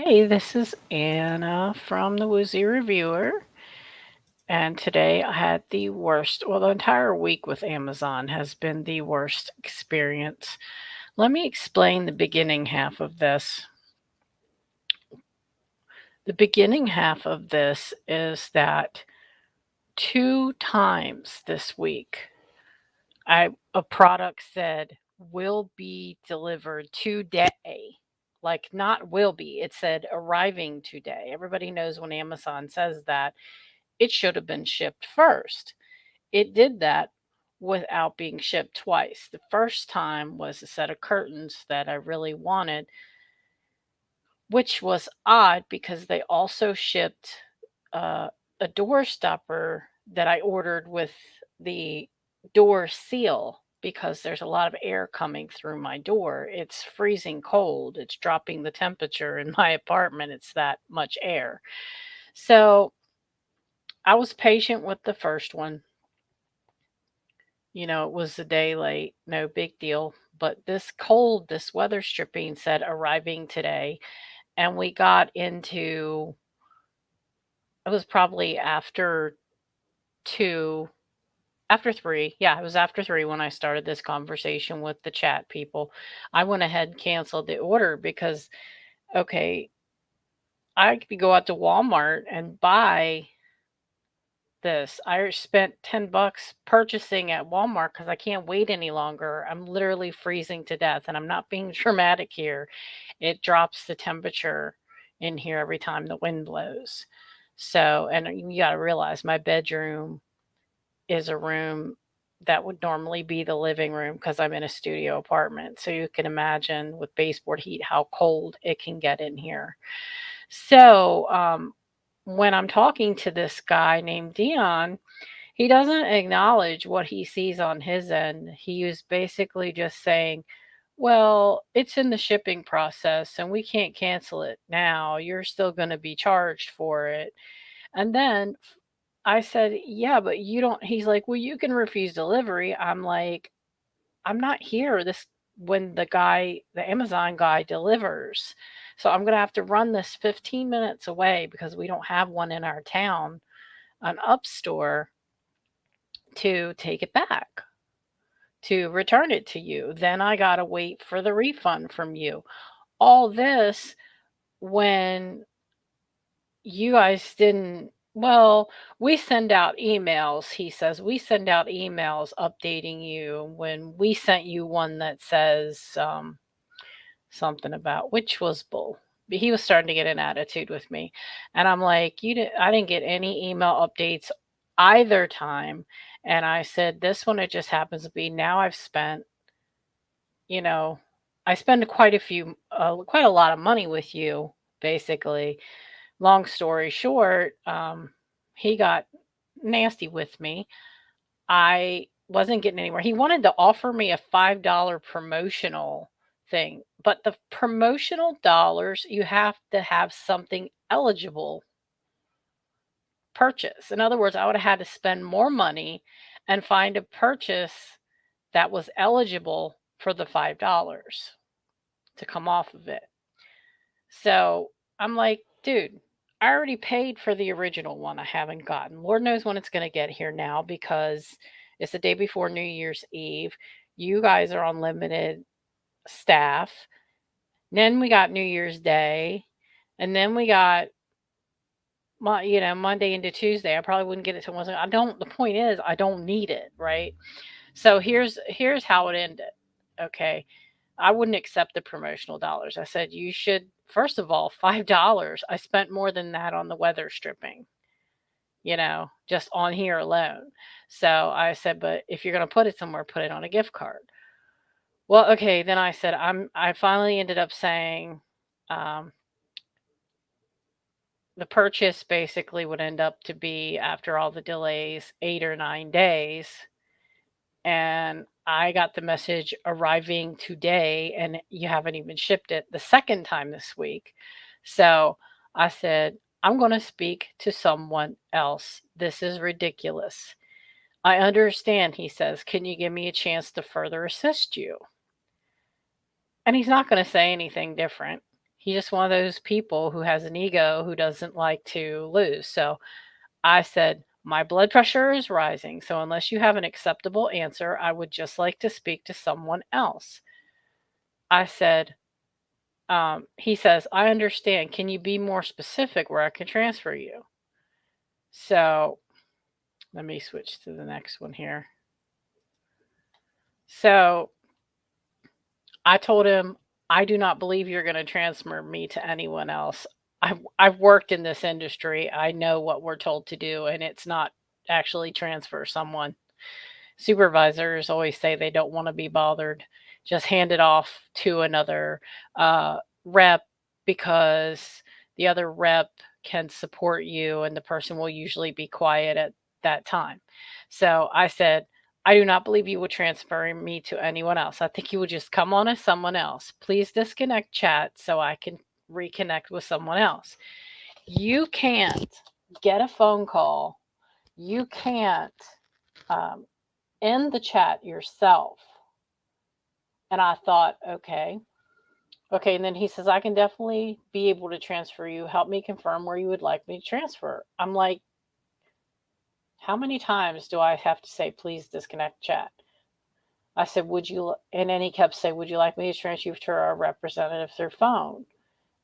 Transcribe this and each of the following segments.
Hey, this is Anna from the Woozy Reviewer. And today I had the worst, well, the entire week with Amazon has been the worst experience. Let me explain the beginning half of this. The beginning half of this is that two times this week, a product said will be delivered today. Like not will be, it said arriving today. Everybody knows when Amazon says that it should have been shipped first. It did that without being shipped twice. The first time was a set of curtains that I really wanted, which was odd because they also shipped uh, a door stopper that I ordered with the door seal because there's a lot of air coming through my door. It's freezing cold. It's dropping the temperature in my apartment. It's that much air. So I was patient with the first one. It was a day late, no big deal. But this weather stripping said arriving today. And we got into, it was probably two, after three. Yeah, it was after three when I started this conversation with the chat people. I went ahead and canceled the order because, okay, I could go out to Walmart and buy this. I spent $10 purchasing at Walmart because I can't wait any longer. I'm literally freezing to death, and I'm not being dramatic here. It drops the temperature in here every time the wind blows. So, and you got to realize my bedroom is a room that would normally be the living room because I'm in a studio apartment. So you can imagine with baseboard heat how cold it can get in here. So, when I'm talking to this guy named Dion, he doesn't acknowledge what he sees on his end. He was basically just saying, well, it's in the shipping process and we can't cancel it now. You're still going to be charged for it. And then I said, yeah, but you don't. He's like, well, you can refuse delivery. I'm like, I'm not here this when the Amazon guy delivers. So I'm going to have to run this 15 minutes away because we don't have one in our town, an up store to take it back, to return it to you. Then I got to wait for the refund from you. All this when you guys didn't. Well, we send out emails, he says. We send out emails updating you when we sent you one that says something about which was bull. But he was starting to get an attitude with me. And I'm like, I didn't get any email updates either time. And I said, this one, it just happens to be now I've spent, you know, I spend quite a lot of money with you, basically. Long story short, he got nasty with me. I wasn't getting anywhere. He wanted to offer me a $5 promotional thing, but the promotional dollars, you have to have something eligible purchase. In other words, I would have had to spend more money and find a purchase that was eligible for the $5 to come off of it. So I'm like, dude, I already paid for the original one I haven't gotten. Lord knows when it's going to get here now because it's the day before New Year's Eve. You guys are on limited staff. Then we got New Year's Day. And then we got Monday into Tuesday. I probably wouldn't get it till Wednesday. The point is I don't need it, right? So here's how it ended. Okay. I wouldn't accept the promotional dollars. I said, you should, first of all, $5. I spent more than that on the weather stripping, just on here alone. So I said, but if you're going to put it somewhere, put it on a gift card. Well, okay. Then I said, I finally ended up saying, um, the purchase basically would end up to be, after all the delays, 8 or 9 days. And I got the message arriving today, and you haven't even shipped it the second time this week. So I said, I'm going to speak to someone else. This is ridiculous. I understand, he says. Can you give me a chance to further assist you? And he's not going to say anything different. He's just one of those people who has an ego who doesn't like to lose. So I said, my blood pressure is rising. So unless you have an acceptable answer, I would just like to speak to someone else. I said, he says, I understand. Can you be more specific where I can transfer you? So let me switch to the next one here. So I told him, I do not believe you're going to transfer me to anyone else. I've worked in this industry. I know what we're told to do, and it's not actually transfer someone. Supervisors always say they don't want to be bothered. Just hand it off to another rep, because the other rep can support you and the person will usually be quiet at that time. So I said, I do not believe you will transfer me to anyone else. I think you would just come on as someone else. Please disconnect chat so I can reconnect with someone else. You can't get a phone call. You can't um, end the chat yourself. And I thought, okay. Okay. And then he says, I can definitely be able to transfer you. Help me confirm where you would like me to transfer. I'm like, how many times do I have to say, please disconnect chat? I said, would you, and then he kept saying, would you like me to transfer you to our representative through phone?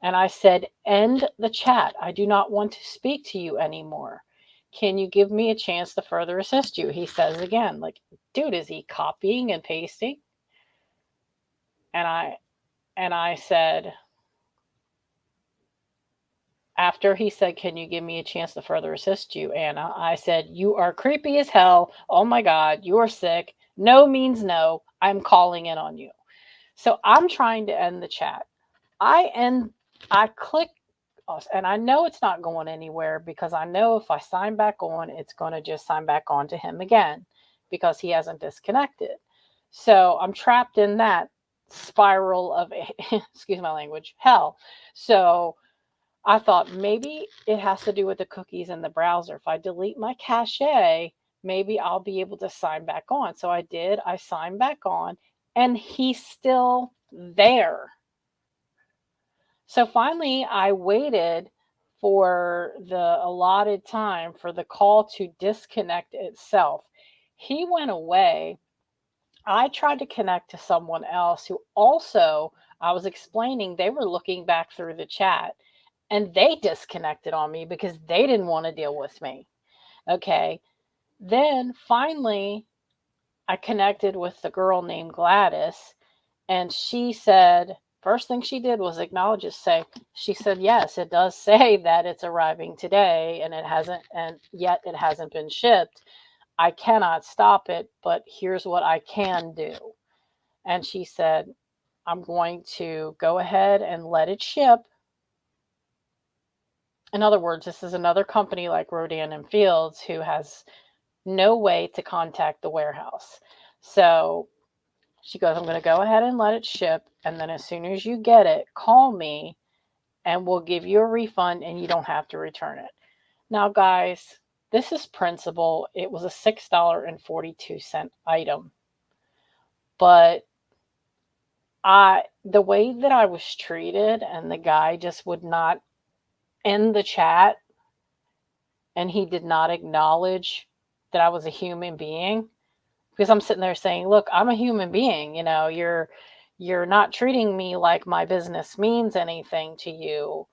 And I said, end the chat. I do not want to speak to you anymore. Can you give me a chance to further assist you? He says again, like, dude, is he copying and pasting? And I said, after he said, can you give me a chance to further assist you, Anna? I said, you are creepy as hell. Oh my God, you are sick. No means no. I'm calling in on you. So I'm trying to end the chat. I click, and I know it's not going anywhere, because I know if I sign back on, it's going to just sign back on to him again because he hasn't disconnected. So I'm trapped in that spiral of, excuse my language, hell. So I thought maybe it has to do with the cookies in the browser. If I delete my cache, maybe I'll be able to sign back on. So I did. I signed back on, and he's still there. So finally, I waited for the allotted time for the call to disconnect itself. He went away. I tried to connect to someone else who also, I was explaining, they were looking back through the chat, and they disconnected on me because they didn't want to deal with me. Okay. Then finally, I connected with the girl named Gladys, and she said, first thing she did was acknowledge it, say, she said, yes, it does say that it's arriving today, and yet it hasn't been shipped. I cannot stop it, but here's what I can do. And she said, I'm going to go ahead and let it ship. In other words, this is another company like Rodan and Fields who has no way to contact the warehouse. So she goes, I'm going to go ahead and let it ship. And then as soon as you get it, call me and we'll give you a refund and you don't have to return it. Now, guys, this is principle. It was a $6.42 item. But the way that I was treated, and the guy just would not end the chat, and he did not acknowledge that I was a human being, because I'm sitting there saying, look, I'm a human being. You're not treating me like my business means anything to you.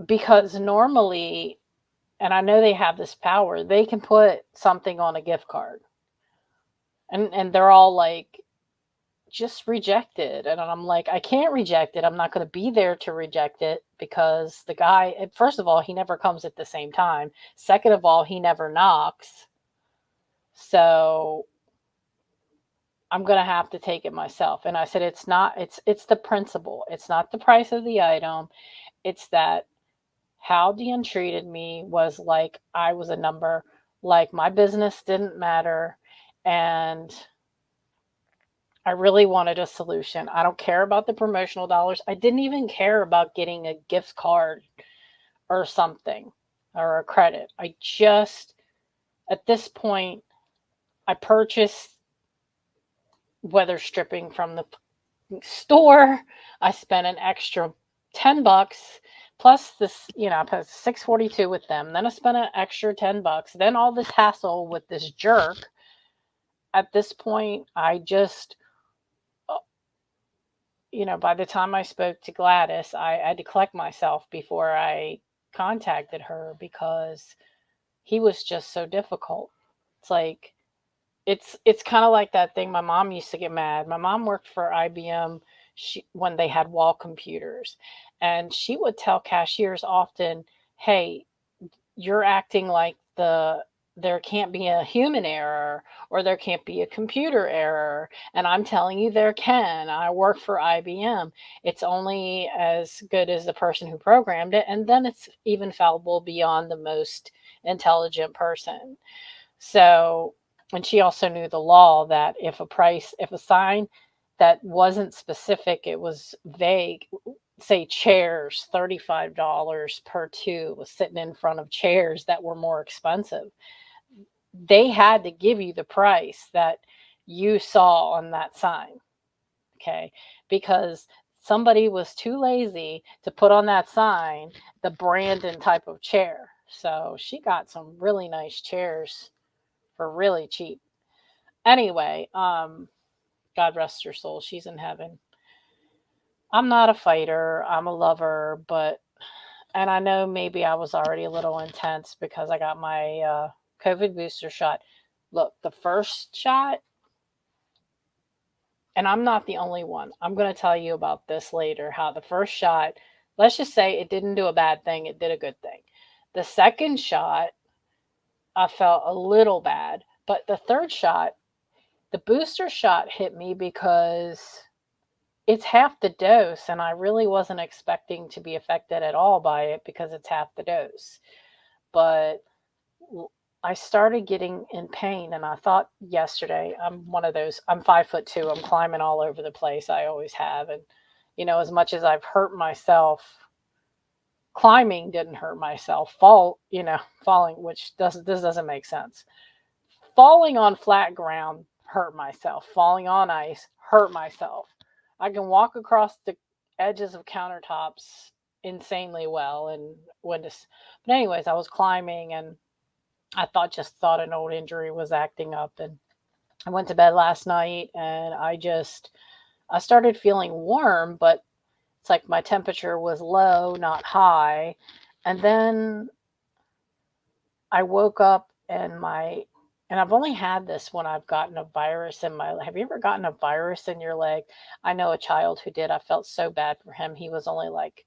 Because normally, and I know they have this power, they can put something on a gift card. And they're all like, just reject it. And I'm like, I can't reject it. I'm not going to be there to reject it, because the guy, first of all, he never comes at the same time. Second of all, he never knocks. So I'm going to have to take it myself. And I said, it's the principle. It's not the price of the item. It's that how Dean treated me was like I was a number, like my business didn't matter. And I really wanted a solution. I don't care about the promotional dollars. I didn't even care about getting a gift card or something, or a credit. I just, at this point, I purchased weather stripping from the store. I spent an extra $10 plus this, I put 642 with them. Then I spent an extra $10. Then all this hassle with this jerk. At this point, I just, uh, by the time I spoke to Gladys, I had to collect myself before I contacted her because he was just so difficult. It's like it's kind of like that thing my mom used to get mad. My mom worked for IBM when they had wall computers, and she would tell cashiers often, "Hey, you're acting like there can't be a human error or there can't be a computer error, and I'm telling you there can. I work for IBM. It's only as good as the person who programmed it, and then it's even fallible beyond the most intelligent person." So, and she also knew the law that if a sign that wasn't specific, it was vague, say chairs, $35 per two, was sitting in front of chairs that were more expensive. They had to give you the price that you saw on that sign, okay? Because somebody was too lazy to put on that sign the brand and type of chair. So she got some really nice chairs for really cheap. Anyway, God rest her soul. She's in heaven. I'm not a fighter. I'm a lover, and I know maybe I was already a little intense because I got my COVID booster shot. Look, the first shot, and I'm not the only one. I'm going to tell you about this later, how the first shot, let's just say it didn't do a bad thing, it did a good thing. The second shot, I felt a little bad, but the third shot, the booster shot hit me because it's half the dose, and I really wasn't expecting to be affected at all by it because it's half the dose. But I started getting in pain, and I thought yesterday, I'm one of those, I'm 5'2", I'm climbing all over the place. I always have. And, as much as I've hurt myself, climbing didn't hurt myself. Falling, this doesn't make sense. Falling on flat ground hurt myself. Falling on ice hurt myself. I can walk across the edges of countertops insanely well and but anyways, I was climbing, and I thought an old injury was acting up, and I went to bed last night, and I started feeling warm, but it's like my temperature was low, not high. And then I woke up, and I've only had this when I've gotten a virus in my. Have you ever gotten a virus in your leg? I know a child who did. I felt so bad for him. He was only like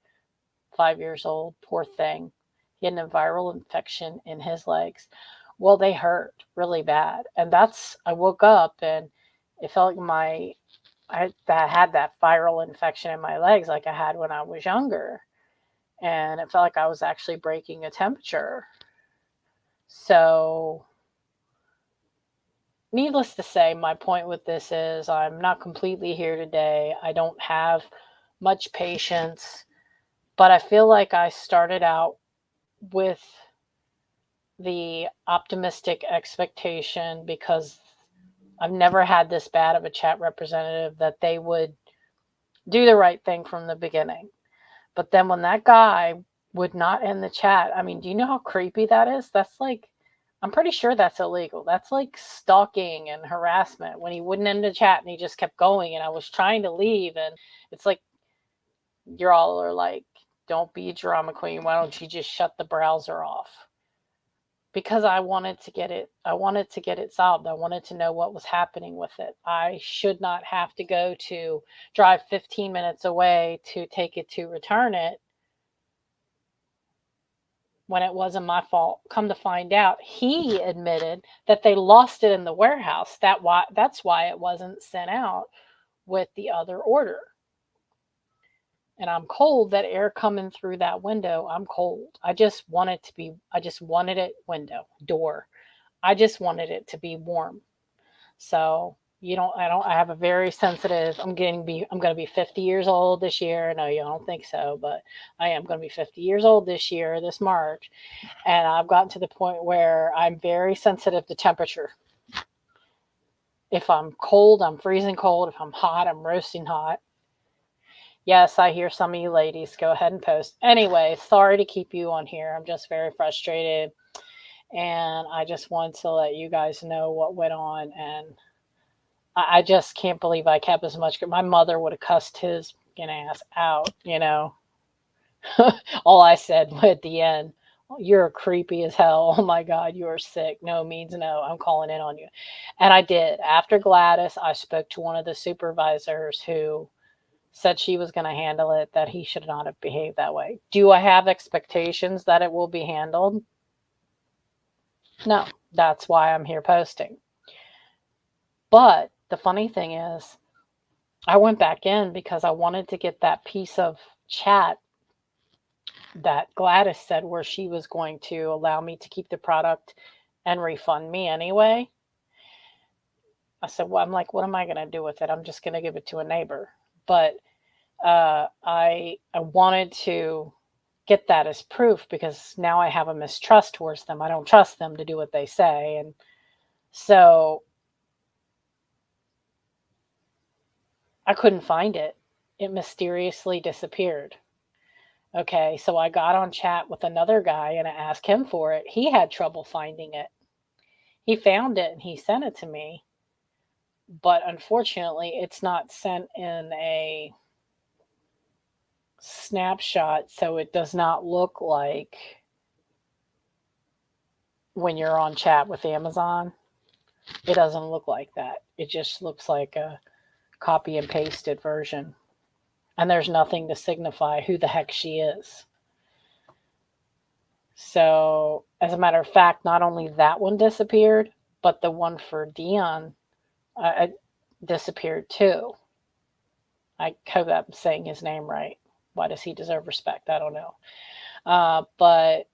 5 years old. Poor thing. He had a viral infection in his legs. Well, they hurt really bad, and I woke up, and it felt like I had that viral infection in my legs like I had when I was younger, and it felt like I was actually breaking a temperature. So, needless to say, my point with this is I'm not completely here today. I don't have much patience, but I feel like I started out with the optimistic expectation because I've never had this bad of a chat representative that they would do the right thing from the beginning. But then when that guy would not end the chat, I mean, do you know how creepy that is? That's like, I'm pretty sure that's illegal. That's like stalking and harassment when he wouldn't end the chat and he just kept going. And I was trying to leave, and it's like, you're all are like, don't be a drama queen. Why don't you just shut the browser off? Because I wanted to get it solved. I wanted to know what was happening with it. I should not have to drive 15 minutes away to take it to return it when it wasn't my fault. Come to find out, he admitted that they lost it in the warehouse. That's why it wasn't sent out with the other order. And I'm cold, that air coming through that window, I'm cold. I just wanted it door. I just wanted it to be warm. So I have a very sensitive, I'm going to be 50 years old this year. No, you don't think so, but I am going to be 50 years old this year, this March. And I've gotten to the point where I'm very sensitive to temperature. If I'm cold, I'm freezing cold. If I'm hot, I'm roasting hot. Yes, I hear some of you ladies. Go ahead and post. Anyway, sorry to keep you on here. I'm just very frustrated. And I just wanted to let you guys know what went on. And I just can't believe I kept as much. My mother would have cussed his ass out. All I said at the end, you're creepy as hell. Oh my God, you are sick. No means no. I'm calling in on you. And I did. After Gladys, I spoke to one of the supervisors who said she was going to handle it, that he should not have behaved that way. Do I have expectations that it will be handled? No. That's why I'm here posting. But the funny thing is, I went back in because I wanted to get that piece of chat that Gladys said where she was going to allow me to keep the product and refund me anyway. I said, well, I'm like, what am I going to do with it? I'm just going to give it to a neighbor. But I wanted to get that as proof because now I have a mistrust towards them. I don't trust them to do what they say. And so I couldn't find it. It mysteriously disappeared. Okay, so I got on chat with another guy and I asked him for it. He had trouble finding it. He found it and he sent it to me, but unfortunately, it's not sent in a snapshot, so it does not look like when you're on chat with Amazon. It doesn't look like that. It just looks like a copy and pasted version. And there's nothing to signify who the heck she is. So, as a matter of fact, not only that one disappeared, but the one for Dion disappeared too. I hope I'm saying his name right. Why does he deserve respect? I don't know. But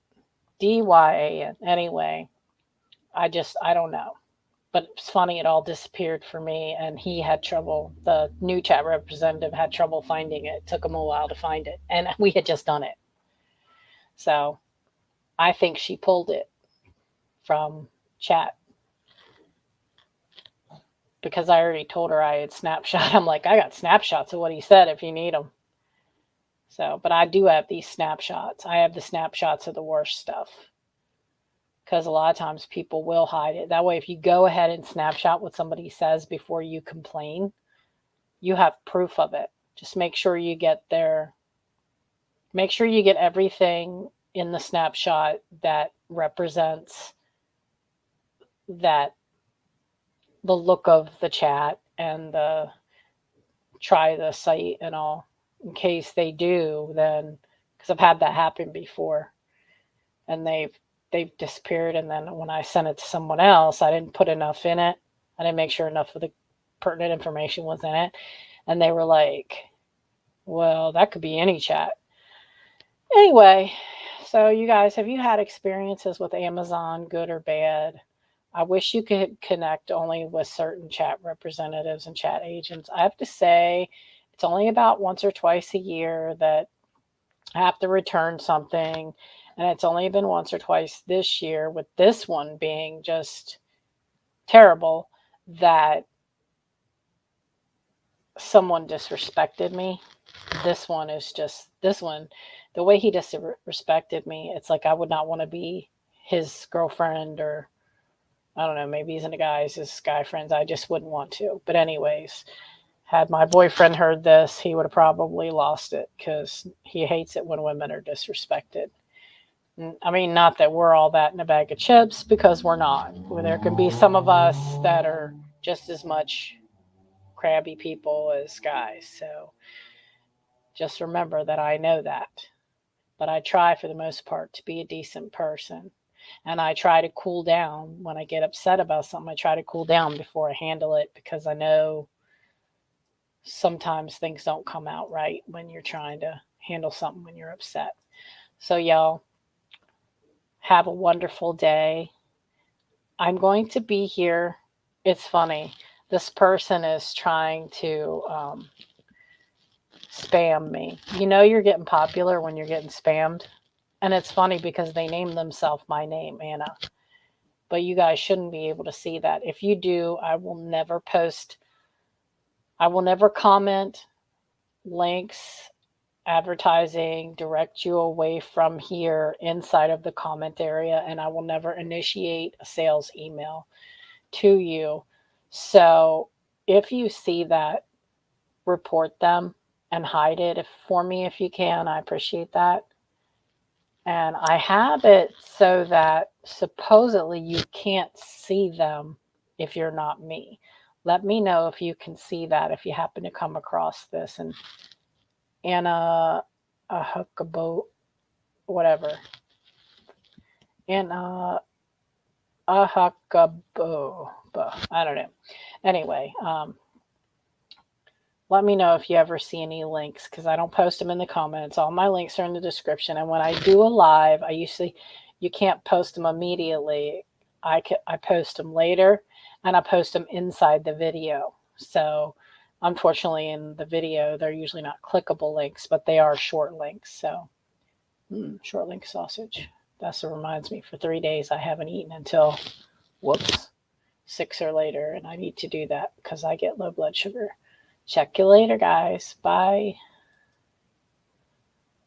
DYAN. Anyway, I don't know. But it's funny, it all disappeared for me, and he had trouble. The new chat representative had trouble finding it. It took him a while to find it, and we had just done it. So I think she pulled it from chat because I already told her I had snapshot. I'm like, I got snapshots of what he said if you need them. So, but I do have these snapshots. I have the snapshots of the worst stuff because a lot of times people will hide it. That way, if you go ahead and snapshot what somebody says before you complain, you have proof of it. Just make sure you get everything in the snapshot that represents that the look of the chat and try the site and all. In case they do, then because I've had that happen before, and they've disappeared, and then when I sent it to someone else, I didn't put enough in it. I didn't make sure enough of the pertinent information was in it, and they were like, well, that could be any chat. Anyway, so you guys, have you had experiences with Amazon, good or bad? I wish you could connect only with certain chat representatives and chat agents. I have to say, it's only about once or twice a year that I have to return something. And it's only been once or twice this year, with this one being just terrible, that someone disrespected me. This one, the way he disrespected me, it's like I would not want to be his girlfriend, or I don't know, maybe he's into guys, his guy friends. I just wouldn't want to. But anyways, had my boyfriend heard this, he would have probably lost it because he hates it when women are disrespected. I mean, not that we're all that in a bag of chips, because we're not. There can be some of us that are just as much crabby people as guys. So just remember that I know that. But I try for the most part to be a decent person. And I try to cool down when I get upset about something. I try to cool down before I handle it, because I know sometimes things don't come out right when you're trying to handle something when you're upset. So, y'all, have a wonderful day. I'm going to be here. It's funny. This person is trying to spam me. You know you're getting popular when you're getting spammed. And it's funny because they name themselves my name, Anna. But you guys shouldn't be able to see that. If you do, I will never post. I will never comment links, advertising, direct you away from here inside of the comment area, and I will never initiate a sales email to you. So if you see that, report them and hide it for me if you can. I appreciate that. And I have it so that supposedly you can't see them if you're not me. Let me know if you can see that, if you happen to come across this. And Anna a Huckabo, whatever. Anna a Huckabo. I don't know. Anyway, let me know if you ever see any links, because I don't post them in the comments. All my links are in the description. And when I do a live, you can't post them immediately. I post them later, and I post them inside the video. So unfortunately in the video, they're usually not clickable links, but they are short links. So short link sausage. That's what reminds me, for 3 days I haven't eaten until, 6 or later. And I need to do that because I get low blood sugar. Check you later, guys. Bye.